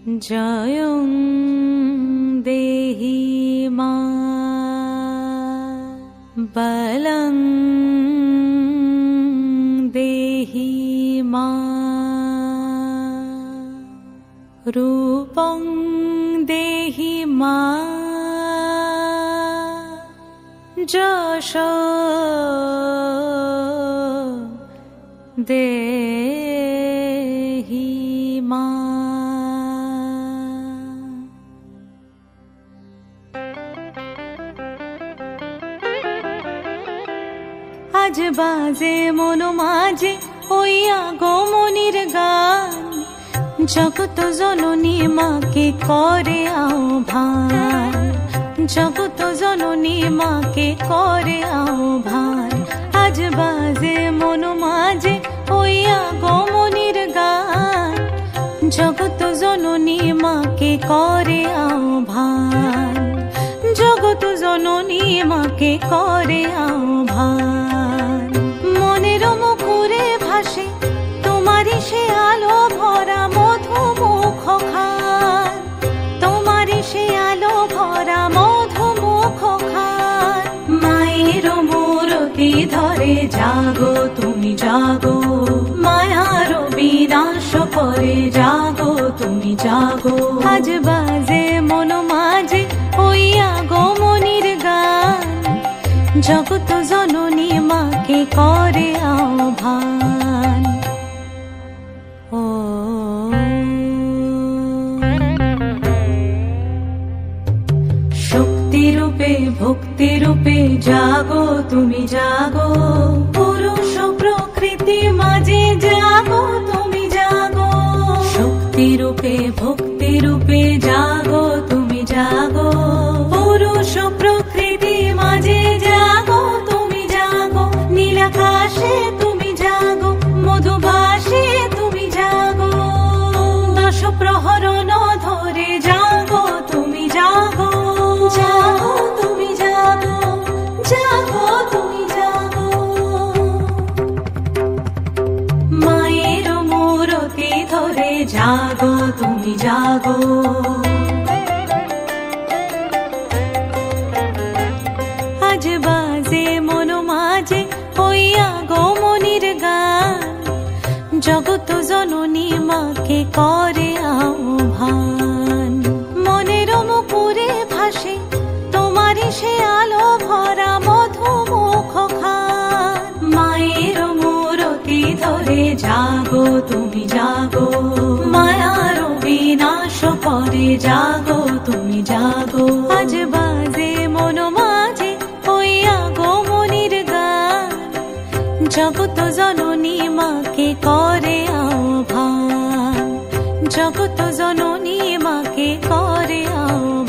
জয়ং দেহি মা বলং দেহি মা রূপং দেহি মা যশ দেহি মা। আজ বাজে মন মাঝে ওই আগমনীর গান, জগত জননী মাকে করে আহ্বান, জগত জননী মাকে করে আহ্বান। আজ বাজে মন মাঝে ওই আগমনীর গান, জগত জননী মাকে করে আহ্বান, জগত জননী মাকে করে আহ্বান। মনের মুখরে ভাসে তোমারই সে আলো ভরা মধুমুখ খান, তোমারই সে আলো ভরা মধুমুখ খান। মায়ের মূরতি ধরে জাগো তুমি জাগো, মায়ার বিনাশ করে জাগো তুমি জাগো। আজ বাজে মন মাঝে ওই আগমনীর গান, জগত জননী মাকে করে আহ্বান। ও শক্তি রূপে ভক্তি রূপে জাগো তুমি জাগো, পুরুষ প্রকৃতি মাঝে জাগো তুমি জাগো। শক্তি রূপে ভক্তি রূপে জাগো তুমি জাগো, পুরুষ প্রকৃতি মাঝে জাগো তুমি জাগো। নীলাকাশে তুমি জাগো, মধুভাসে তুমি জাগো, দশ প্রহরণ ধরে জাগো তুমি জাগো, জাগো তুমি জাগো, জাগো তুমি জাগো। মায়ের মূরতি ধরে জাগো তুমি জাগো। আজ বাজে মন মাঝে ওই আগমনীর গান, জগত জননী মাকে করে আহ্বান। মনের মুখরে ভাসে তোমারই সে আলো ভরা মধুমুখ খান। মায়ের মূরতি ধরে জাগো তুমি জাগো, মায়ার বিনাশ করে জাগো তুমি জাগো। আজ বাজে মন মাঝে ওই আগমনীর গান, জগত জননী মাকে করে আহ্বান, জগত জননী মাকে করে আহ্বান।